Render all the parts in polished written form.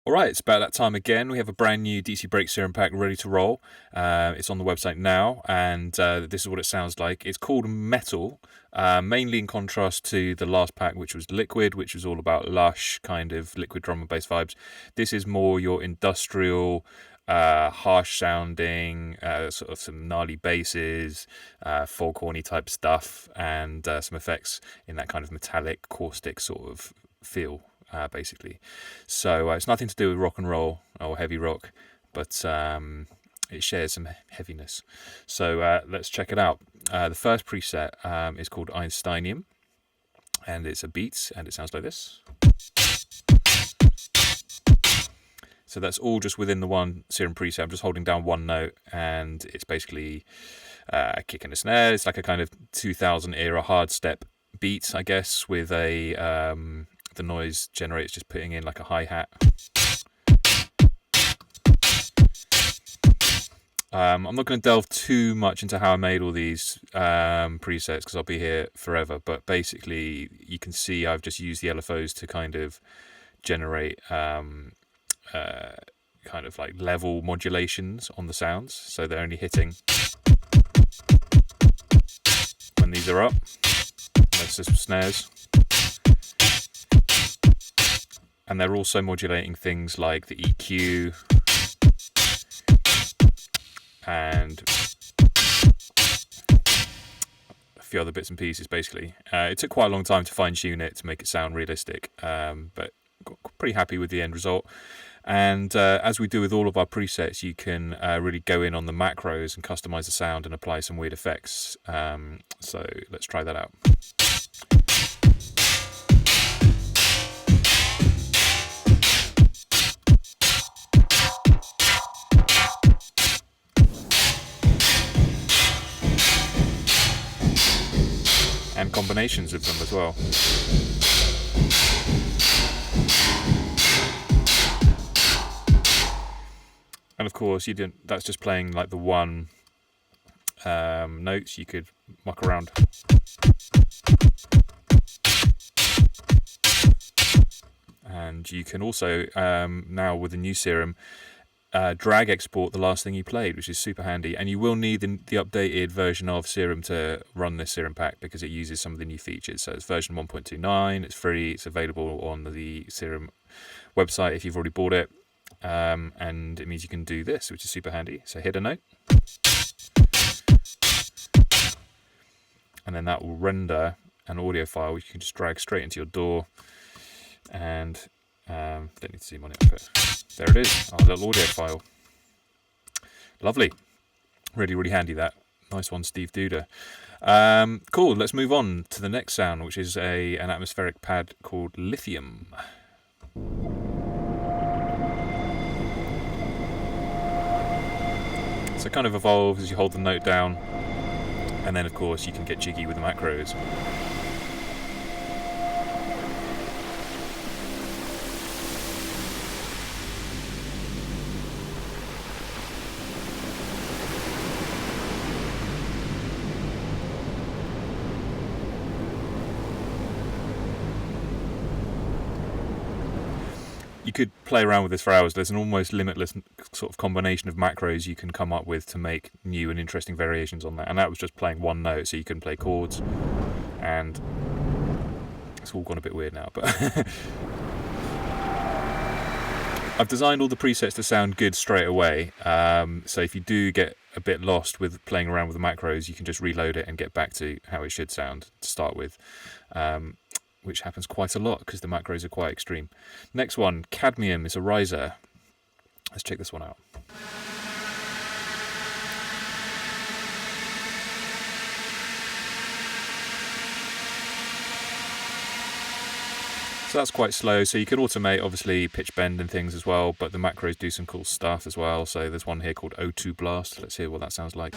Alright, it's about that time again. We have a brand new DC Breaks Serum pack ready to roll. It's on the website now, and this is what it sounds like. It's called Metal, mainly in contrast to the last pack, which was Liquid, which was all about lush, kind of liquid drum and bass vibes. This is more your industrial, harsh sounding, sort of some gnarly basses, foghorny type stuff, and some effects in that kind of metallic, caustic sort of feel. Basically, so it's nothing to do with rock and roll or heavy rock, but it shares some heaviness. So let's check it out. The first preset is called Einsteinium, and it's a beat, and it sounds like this. So that's all just within the one Serum preset. I'm just holding down one note, and it's basically a kick and a snare. It's like a kind of 2000 era hard step beat, I guess, with a the noise generator's just putting in like a hi-hat. I'm not going to delve too much into how I made all these presets because I'll be here forever, but basically you can see I've just used the LFOs to kind of generate kind of like level modulations on the sounds, so they're only hitting when these are up. That's just snares. And they're also modulating things like the EQ and a few other bits and pieces, basically. It took quite a long time to fine-tune it to make it sound realistic, but got pretty happy with the end result. And as we do with all of our presets, you can really go in on the macros and customize the sound and apply some weird effects. So let's try that out. And combinations of them as well. And of course, that's just playing like the one notes. You could muck around. And you can also now with the new Serum drag export the last thing you played, which is super handy. And you will need the updated version of Serum to run this Serum pack because it uses some of the new features. So it's version 1.29, it's free, it's available on the Serum website if you've already bought it. And it means you can do this, which is super handy. So hit a note. And then that will render an audio file which you can just drag straight into your DAW. And don't need to zoom on it, but there it is, our little audio file. Lovely. Really, really handy that. Nice one, Steve Duda. Cool, let's move on to the next sound, which is an atmospheric pad called Lithium. So it kind of evolves as you hold the note down, and then of course you can get jiggy with the macros. You could play around with this for hours. There's an almost limitless sort of combination of macros you can come up with to make new and interesting variations on that. And that was just playing one note, so you can play chords. And it's all gone a bit weird now, but I've designed all the presets to sound good straight away. So if you do get a bit lost with playing around with the macros, you can just reload it and get back to how it should sound to start with. Which happens quite a lot because the macros are quite extreme. Next one, Cadmium, is a riser. Let's check this one out. So that's quite slow, so you can automate obviously pitch bend and things as well, but the macros do some cool stuff as well. So there's one here called O2 Blast. Let's hear what that sounds like.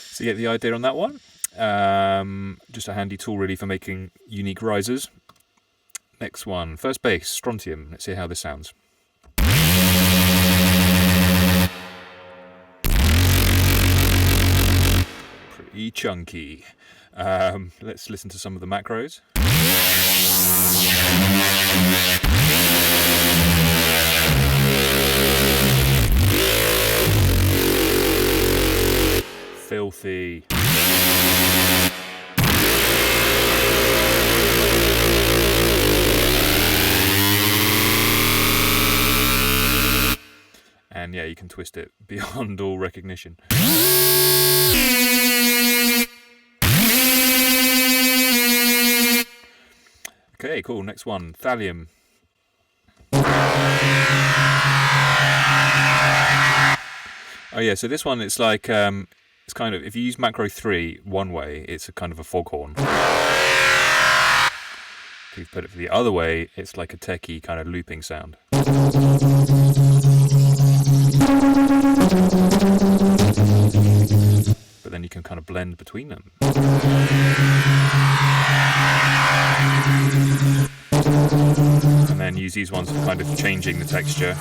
So you get the idea on that one. Just a handy tool really for making unique risers. Next one, first bass, strontium. Let's see how this sounds. pretty chunky. Let's listen to some of the macros. Filthy. And yeah, you can twist it beyond all recognition. Okay, cool. Next one, Valium. Oh yeah, so this one, it's like it's kind of, if you use macro 3 one way, it's a kind of a foghorn. If you put it the other way, it's like a techie kind of looping sound. But then you can kind of blend between them. And then use these ones for kind of changing the texture.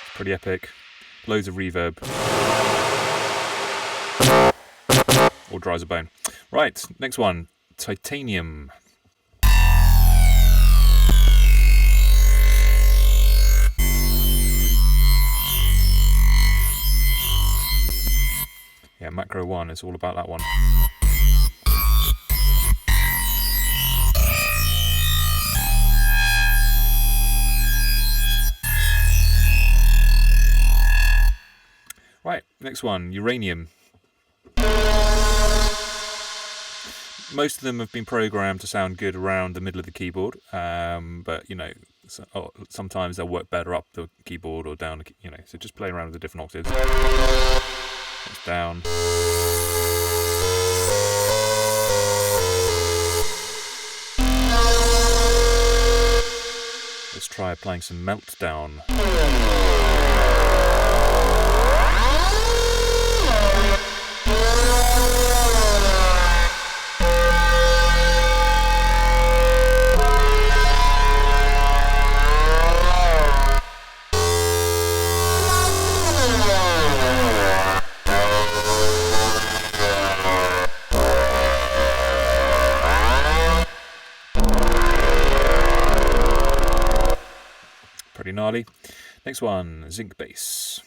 It's pretty epic. Loads of reverb. Or dry as a bone. Right, next one. Titanium. Yeah, macro 1 is all about that one. Right, next one, uranium. Most of them have been programmed to sound good around the middle of the keyboard, but you know, sometimes they'll work better up the keyboard or down, you know, so just play around with the different octaves. It's down. Let's try applying some meltdown. Pretty gnarly. Next one, zinc bass.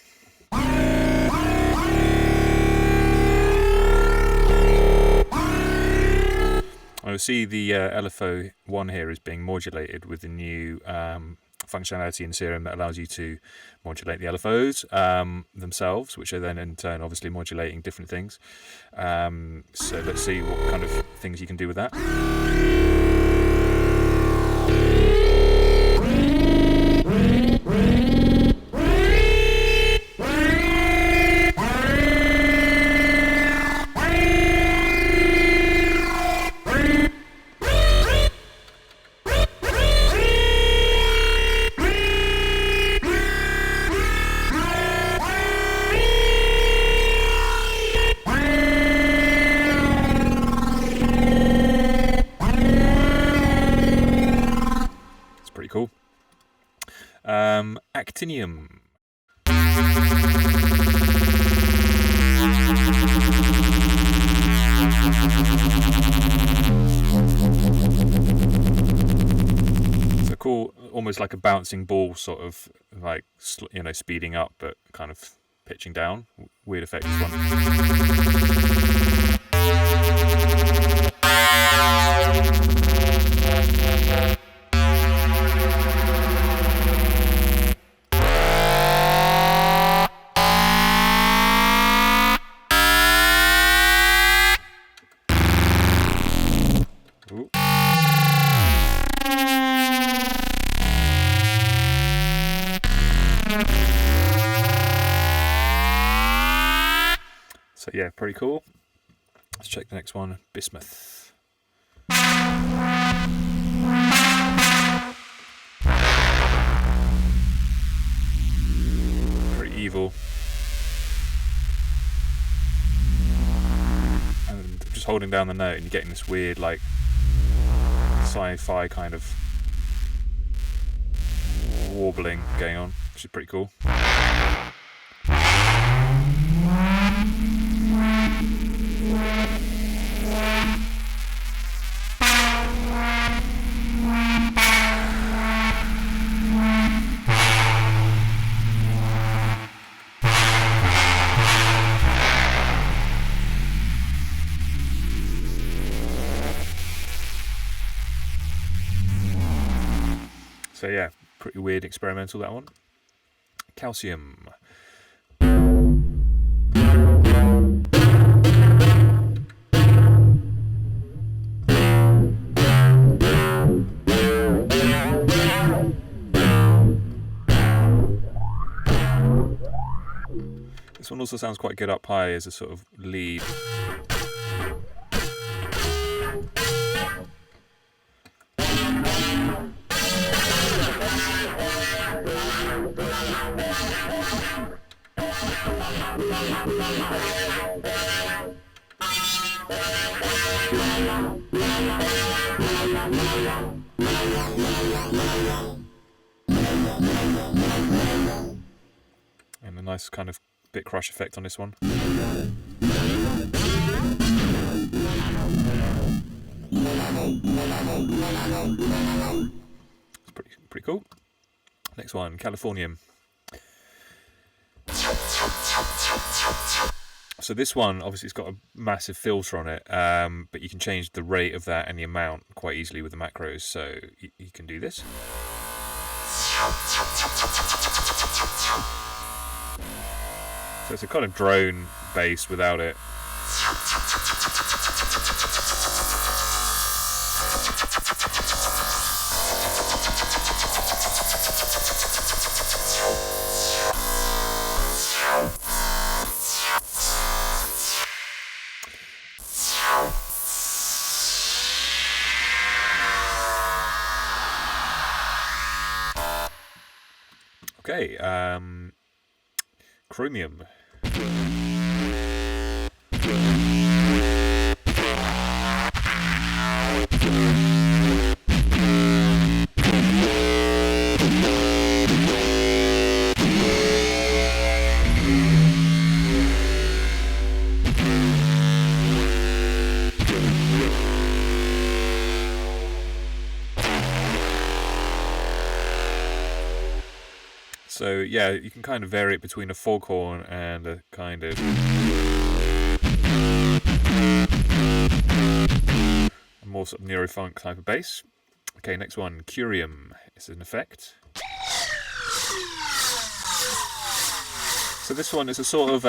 I see the LFO 1 here is being modulated with the new functionality in Serum that allows you to modulate the LFOs themselves, which are then in turn obviously modulating different things. So let's see what kind of things you can do with that. Cool. Actinium. So cool, almost like a bouncing ball, sort of like, you know, speeding up but kind of pitching down. Weird effect, this one. So yeah, pretty cool. Let's check the next one, bismuth. Pretty evil. And I'm just holding down the note and you're getting this weird like sci-fi kind of warbling going on, which is pretty cool. So yeah, pretty weird experimental, that one. Calcium. This one also sounds quite good up high as a sort of lead. And a nice kind of bit crush effect on this one. It's pretty cool. Next one, Californium. So this one, obviously, it's got a massive filter on it, but you can change the rate of that and the amount quite easily with the macros. So you can do this. So it's a kind of drone bass without it. Okay, chromium. So yeah, you can kind of vary it between a foghorn and a kind of a more sort of neurofunk type of bass. Okay, next one, curium is an effect. So this one is a sort of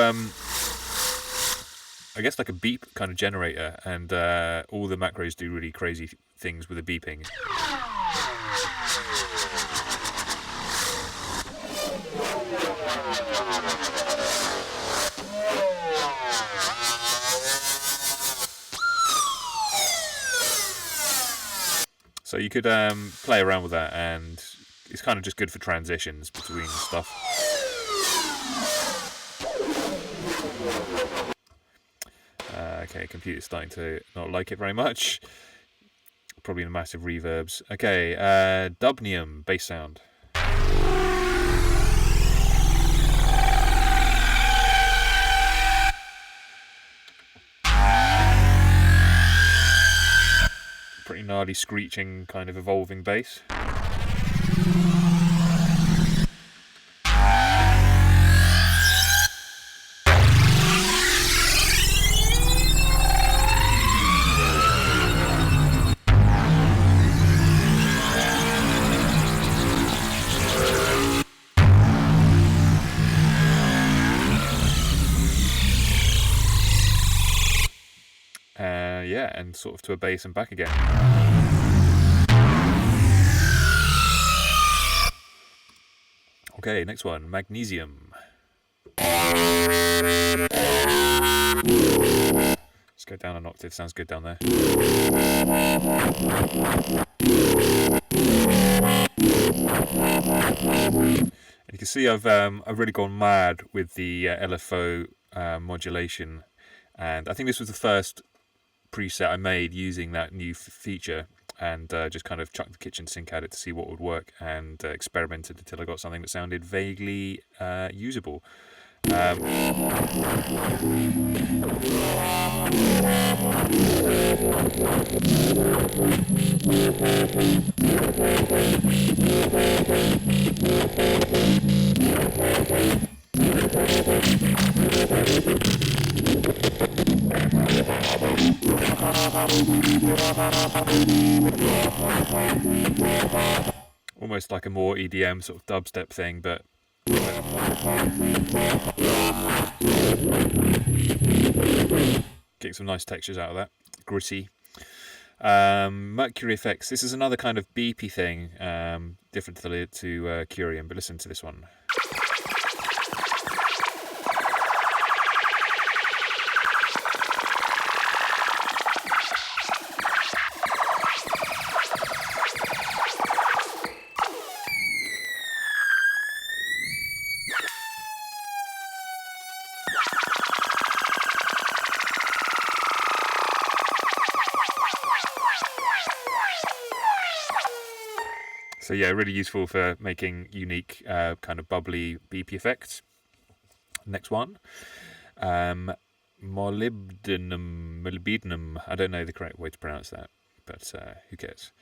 I guess like a beep kind of generator, and all the macros do really crazy things with the beeping. So you could play around with that, and it's kind of just good for transitions between stuff. Okay, computer's starting to not like it very much. Probably in massive reverbs. Okay, Dubnium bass sound. Pretty gnarly, screeching, kind of evolving bass. Yeah, and sort of to a bass and back again. Okay, next one, Magnesium. Let's go down an octave, sounds good down there. And you can see I've really gone mad with the LFO modulation, and I think this was the first preset I made using that new feature. and just kind of chucked the kitchen sink at it to see what would work, and experimented until I got something that sounded vaguely usable. Almost like a more EDM sort of dubstep thing, but getting some nice textures out of that. Gritty. Mercury effects. This is another kind of beepy thing, different to Curium, but listen to this one. So yeah, really useful for making unique kind of bubbly beepy effects. Next one, molybdenum. I don't know the correct way to pronounce that, but who cares?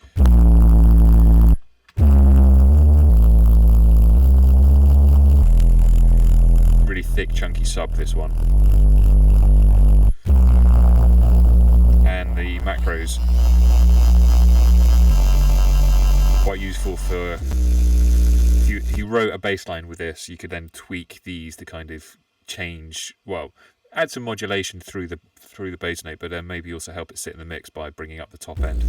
Really thick, chunky sub, this one. And the macros. Quite useful for if you wrote a bass line with this, you could then tweak these to kind of change, well, add some modulation through the bass note, but then maybe also help it sit in the mix by bringing up the top end.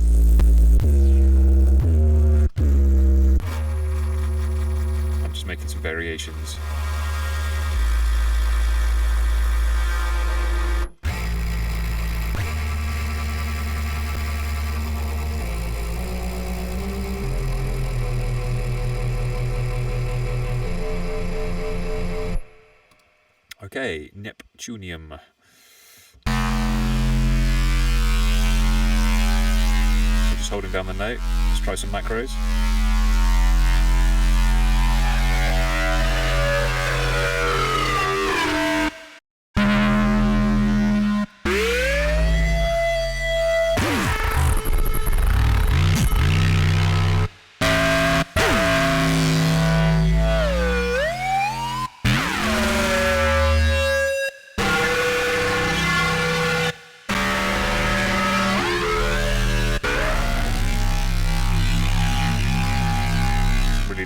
I'm just making some variations. Okay, Neptunium. So just holding down the note, let's try some macros.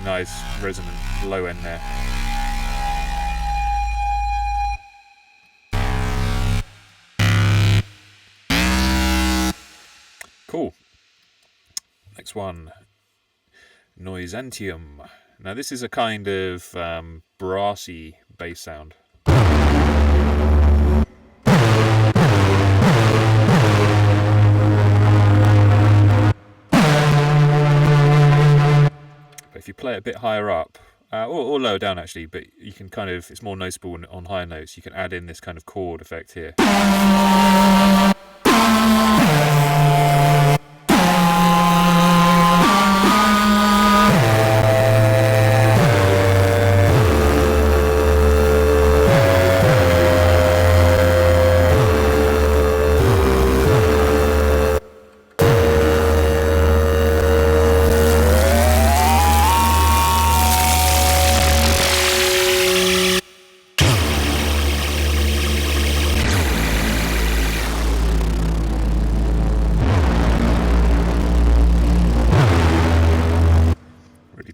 Nice resonant low end there. Cool. Next one, Noisantium. Now this is a kind of brassy bass sound. If you play it a bit higher up, or lower down actually, but you can kind of, it's more noticeable on higher notes, you can add in this kind of chord effect here.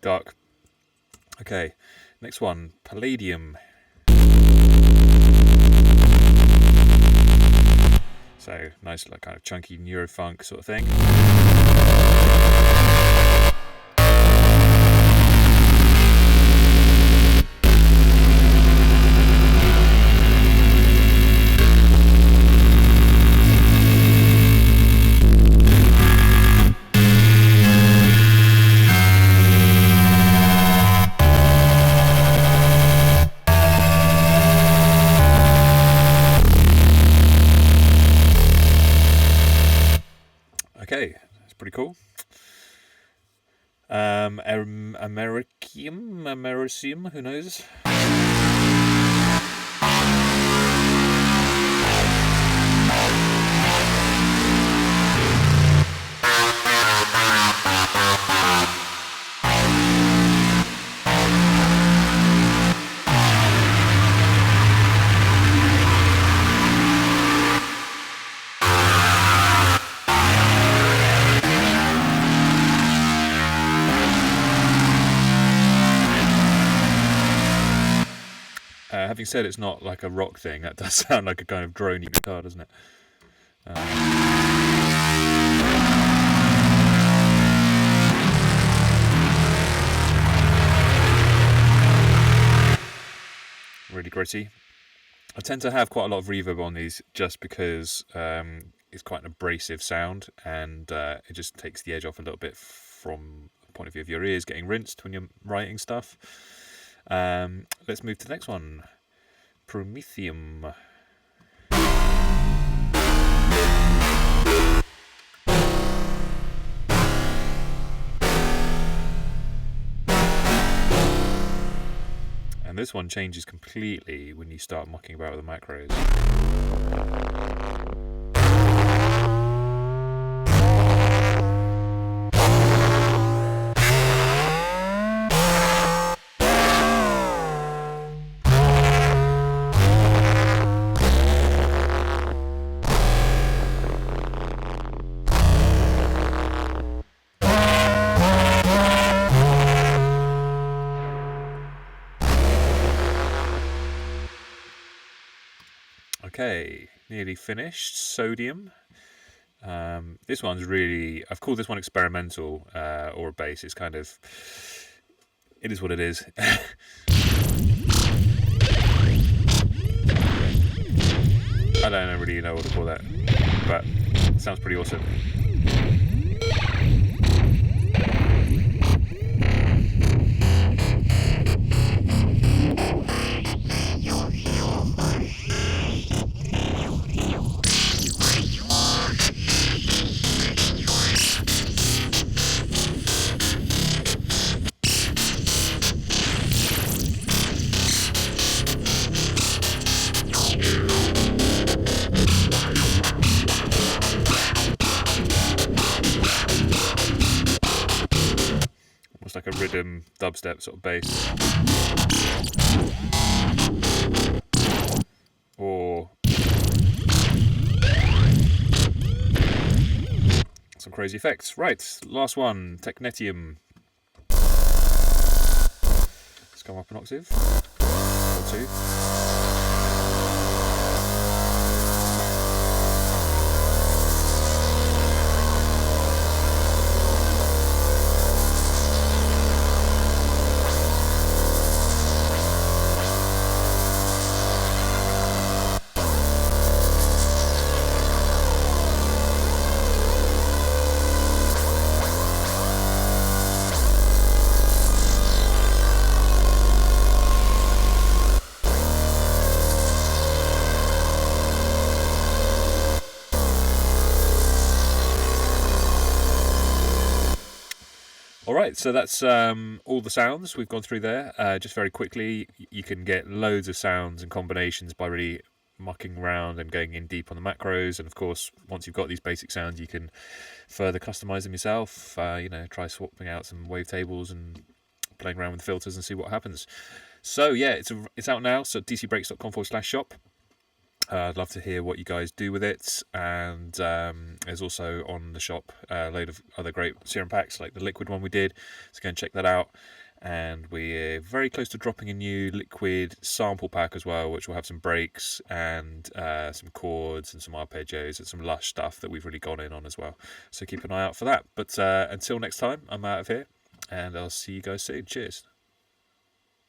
Dark. Okay, next one, Palladium. So nice, like kind of chunky neurofunk sort of thing. Okay, let's pretty cool. Americium, who knows? Having said it's not like a rock thing, that does sound like a kind of droney guitar, doesn't it? Really gritty. I tend to have quite a lot of reverb on these just because it's quite an abrasive sound, and it just takes the edge off a little bit from the point of view of your ears getting rinsed when you're writing stuff. Let's move to the next one. Promethium. And this one changes completely when you start mucking about with the macros. Okay, nearly finished. Sodium. This one's really, I've called this one experimental or a bass. It's kind of, it is what it is. I don't really know what to call that, but it sounds pretty awesome. Like a rhythm dubstep sort of bass, or some crazy effects. Right, last one, Technetium. Let's come up an octave or two. Alright, so that's all the sounds we've gone through there. Just very quickly, you can get loads of sounds and combinations by really mucking around and going in deep on the macros. And of course, once you've got these basic sounds, you can further customize them yourself. Try swapping out some wavetables and playing around with the filters and see what happens. So yeah, it's out now. So dcbreaks.com/shop. I'd love to hear what you guys do with it, and there's also on the shop a load of other great serum packs like the liquid one we did, so go and check that out. And we're very close to dropping a new liquid sample pack as well, which will have some breaks and some chords and some arpeggios and some lush stuff that we've really gone in on as well, so keep an eye out for that. But until next time, I'm out of here and I'll see you guys soon. Cheers.